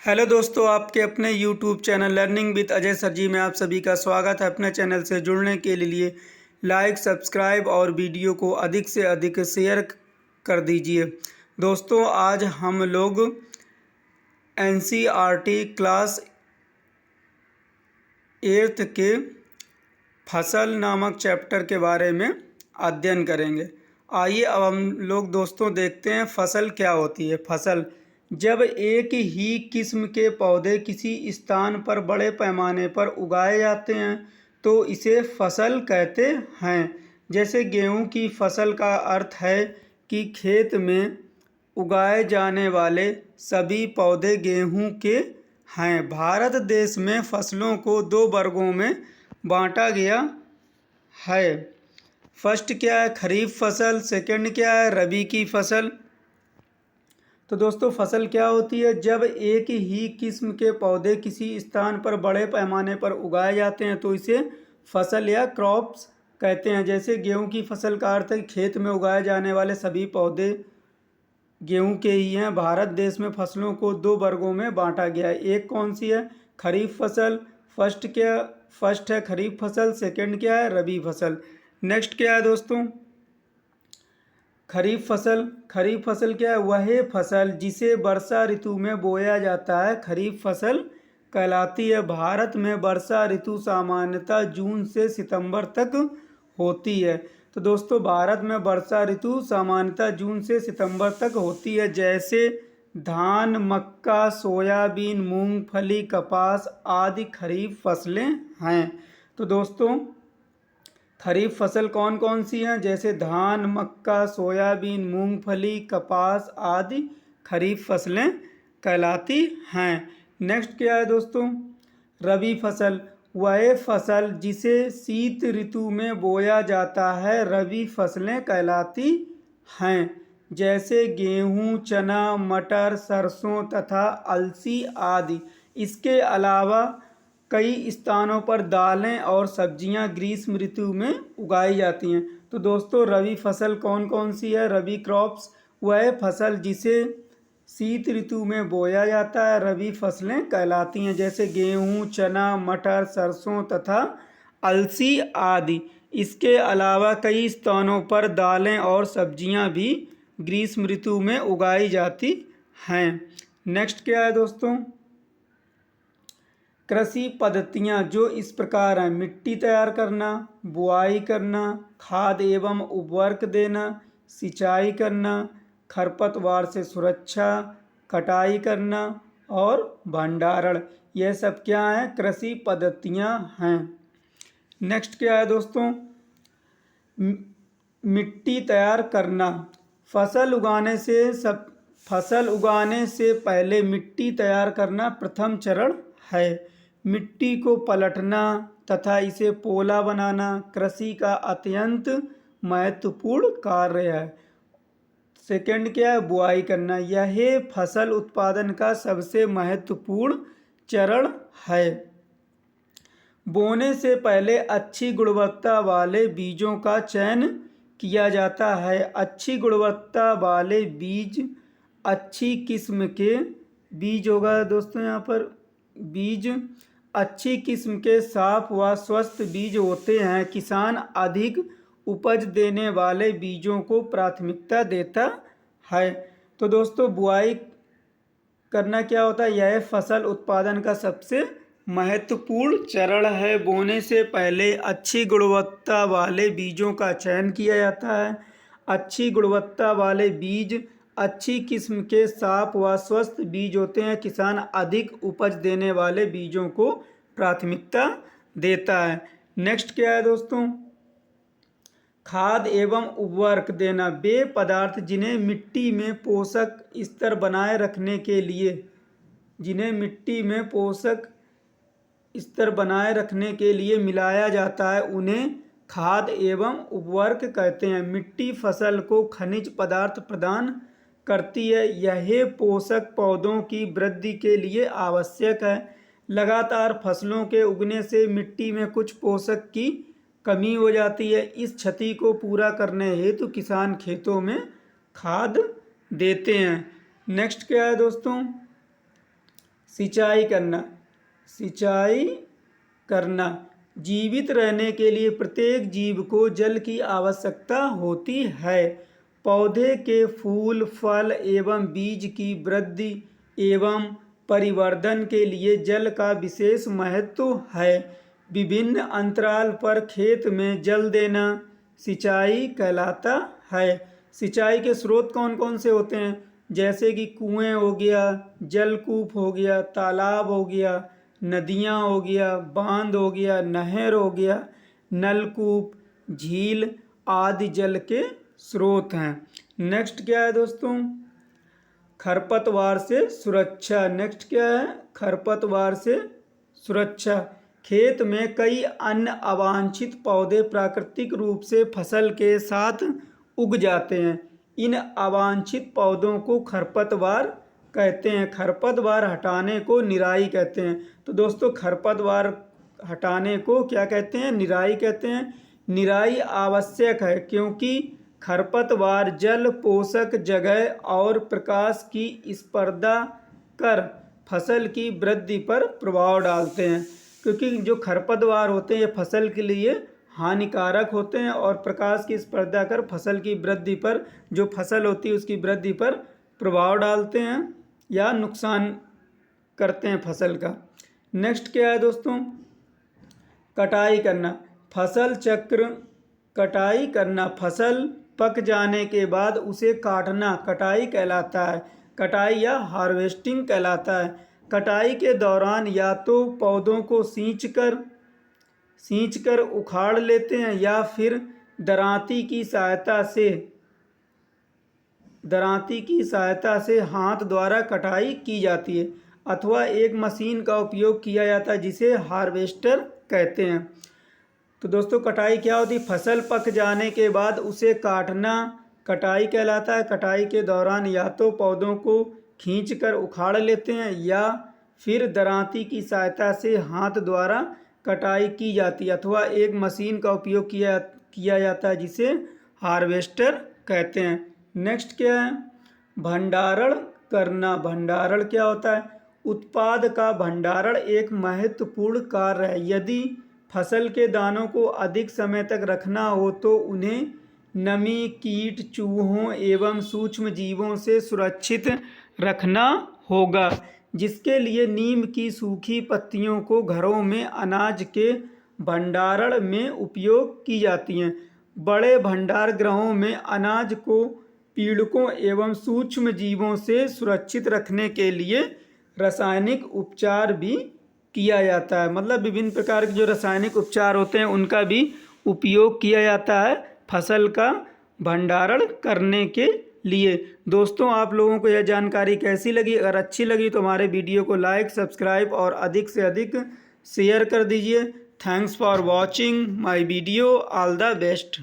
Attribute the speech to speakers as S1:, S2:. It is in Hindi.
S1: हेलो दोस्तों, आपके अपने YouTube channel learning with Ajay sir ji में आप सभी का स्वागत है। अपने चैनल से जुड़ने के लिए लाइक, सब्सक्राइब और वीडियो को अधिक से अधिक शेयर कर दीजिए। दोस्तों, आज हम लोग एनसीईआरटी क्लास 8 के फसल नामक चैप्टर के बारे में अध्ययन करेंगे। आइए अब हम लोग दोस्तों देखते हैं फसल क्या होती है। फसल जब एक ही किस्म के पौधे किसी स्थान पर बड़े पैमाने पर उगाए जाते हैं तो इसे फसल कहते हैं। जैसे गेहूं की फसल का अर्थ है कि खेत में उगाए जाने वाले सभी पौधे गेहूं के हैं। भारत देश में फसलों को दो वर्गों में बांटा गया है। फर्स्ट क्या है, खरीफ फसल। सेकंड क्या है, रबी की फसल। तो दोस्तों, फसल क्या होती है? जब एक ही किस्म के पौधे किसी स्थान पर बड़े पैमाने पर उगाए जाते हैं तो इसे फसल या क्रॉप्स कहते हैं। जैसे गेहूं की फसल का अर्थ है खेत में उगाए जाने वाले सभी पौधे गेहूं के ही हैं। भारत देश में फसलों को दो वर्गों में बांटा गया है। एक कौन सी है? खरीफ फसल। फर्स्ट है खरीफ फसल। सेकंड क्या है? रबी फसल। नेक्स्ट क्या है दोस्तों? खरीफ फसल। खरीफ फसल क्या है? वह फसल जिसे वर्षा ऋतु में बोया जाता है खरीफ फसल कहलाती है। भारत में वर्षा ऋतु सामान्यतः जून से सितंबर तक होती है। तो दोस्तों, भारत में वर्षा ऋतु सामान्यतः जून से सितंबर तक होती है। जैसे धान, मक्का, सोयाबीन, मूंगफली, कपास आदि खरीफ फसलें हैं। तो दोस्तों, खरीफ फसल कौन कौन सी हैं? जैसे धान, मक्का, सोयाबीन, मूंगफली, कपास आदि खरीफ फसलें कहलाती हैं। नेक्स्ट क्या है दोस्तों? रबी फसल। वह फसल जिसे शीत ऋतु में बोया जाता है रबी फसलें कहलाती हैं। जैसे गेहूं, चना, मटर, सरसों तथा अलसी आदि। इसके अलावा कई स्थानों पर दालें और सब्जियां ग्रीष्म ऋतु में उगाई जाती हैं। तो दोस्तों, रबी फसल कौन कौन सी है? रबी क्रॉप्स वह फसल जिसे शीत ऋतु में बोया जाता है रबी फसलें कहलाती हैं। जैसे गेहूं, चना, मटर, सरसों तथा अलसी आदि। इसके अलावा कई स्थानों पर दालें और सब्जियां भी ग्रीष्म ऋतु में उगाई जाती हैं। नेक्स्ट क्या है दोस्तों? कृषि पद्धतियाँ जो इस प्रकार हैं। मिट्टी तैयार करना, बुआई करना, खाद एवं उर्वरक देना, सिंचाई करना, खरपतवार से सुरक्षा, कटाई करना और भंडारण। यह सब क्या है? कृषि पद्धतियाँ हैं। नेक्स्ट क्या है दोस्तों? मिट्टी तैयार करना। फसल उगाने से पहले मिट्टी तैयार करना प्रथम चरण है। मिट्टी को पलटना तथा इसे पोला बनाना कृषि का अत्यंत महत्वपूर्ण कार्य है। सेकंड क्या है? बुआई करना। यह फसल उत्पादन का सबसे महत्वपूर्ण चरण है। बोने से पहले अच्छी गुणवत्ता वाले बीजों का चयन किया जाता है। अच्छी गुणवत्ता वाले बीज अच्छी किस्म के बीज होगा दोस्तों। यहाँ पर बीज अच्छी किस्म के साफ व स्वस्थ बीज होते हैं। किसान अधिक उपज देने वाले बीजों को प्राथमिकता देता है। तो दोस्तों, बुआई करना क्या होता है? यह फसल उत्पादन का सबसे महत्वपूर्ण चरण है। बोने से पहले अच्छी गुणवत्ता वाले बीजों का चयन किया जाता है। अच्छी गुणवत्ता वाले बीज अच्छी किस्म के साफ व स्वस्थ बीज होते हैं। किसान अधिक उपज देने वाले बीजों को प्राथमिकता देता है। नेक्स्ट क्या है दोस्तों? खाद एवं उर्वरक देना। वे पदार्थ जिन्हें मिट्टी में पोषक स्तर बनाए रखने के लिए मिलाया जाता है उन्हें खाद एवं उर्वरक कहते हैं। मिट्टी फसल को खनिज पदार्थ प्रदान करती है। यह पोषक पौधों की वृद्धि के लिए आवश्यक है। लगातार फसलों के उगने से मिट्टी में कुछ पोषक की कमी हो जाती है। इस क्षति को पूरा करने हेतु किसान खेतों में खाद देते हैं। नेक्स्ट क्या है दोस्तों? सिंचाई करना, सिंचाई करना। जीवित रहने के लिए प्रत्येक जीव को जल की आवश्यकता होती है। पौधे के फूल, फल एवं बीज की वृद्धि एवं परिवर्धन के लिए जल का विशेष महत्व है। विभिन्न अंतराल पर खेत में जल देना सिंचाई कहलाता है। सिंचाई के स्रोत कौन कौन से होते हैं? जैसे कि कुएं हो गया, जलकूप हो गया, तालाब हो गया, नदियाँ हो गया, बांध हो गया, नहर हो गया, नलकूप, झील आदि जल के स्रोत हैं। नेक्स्ट क्या है दोस्तों? खरपतवार से सुरक्षा। नेक्स्ट क्या है? खरपतवार से सुरक्षा। खेत में कई अन्य अवांछित पौधे प्राकृतिक रूप से फसल के साथ उग जाते हैं। इन अवांछित पौधों को खरपतवार कहते हैं। खरपतवार हटाने को निराई कहते हैं। तो दोस्तों खरपतवार हटाने को क्या कहते हैं? निराई कहते हैं। निराई आवश्यक है क्योंकि खरपतवार जल, पोषक जगह और प्रकाश की स्पर्धा कर फसल की वृद्धि पर प्रभाव डालते हैं। क्योंकि जो खरपतवार होते हैं ये फसल के लिए हानिकारक होते हैं और प्रकाश की स्पर्धा कर फसल की वृद्धि पर, जो फसल होती है उसकी वृद्धि पर प्रभाव डालते हैं या नुकसान करते हैं फसल का। नेक्स्ट क्या है दोस्तों? कटाई करना। फसल चक्र। कटाई करना, फसल पक जाने के बाद उसे काटना कटाई कहलाता है। कटाई या हार्वेस्टिंग कहलाता है। कटाई के दौरान या तो पौधों को सींचकर उखाड़ लेते हैं या फिर दरांती की सहायता से हाथ द्वारा कटाई की जाती है अथवा एक मशीन का उपयोग किया जाता है जिसे हार्वेस्टर कहते हैं। तो दोस्तों कटाई क्या होती है? फसल पक जाने के बाद उसे काटना कटाई कहलाता है। कटाई के दौरान या तो पौधों को खींचकर उखाड़ लेते हैं या फिर दरांती की सहायता से हाथ द्वारा कटाई की जाती है अथवा एक मशीन का उपयोग किया जाता है जिसे हार्वेस्टर कहते हैं। नेक्स्ट क्या है? भंडारण करना। भंडारण क्या होता है? उत्पाद का भंडारण एक महत्वपूर्ण कार्य है। यदि फसल के दानों को अधिक समय तक रखना हो तो उन्हें नमी, कीट, चूहों एवं सूक्ष्म जीवों से सुरक्षित रखना होगा, जिसके लिए नीम की सूखी पत्तियों को घरों में अनाज के भंडारण में उपयोग की जाती हैं। बड़े भंडार गृहों में अनाज को पीड़कों एवं सूक्ष्म जीवों से सुरक्षित रखने के लिए रासायनिक उपचार भी किया जाता है। मतलब विभिन्न प्रकार के जो रासायनिक उपचार होते हैं उनका भी उपयोग किया जाता है फसल का भंडारण करने के लिए। दोस्तों आप लोगों को यह जानकारी कैसी लगी? अगर अच्छी लगी तो हमारे वीडियो को लाइक, सब्सक्राइब और अधिक से अधिक शेयर कर दीजिए। Thanks for watching my video. All the best.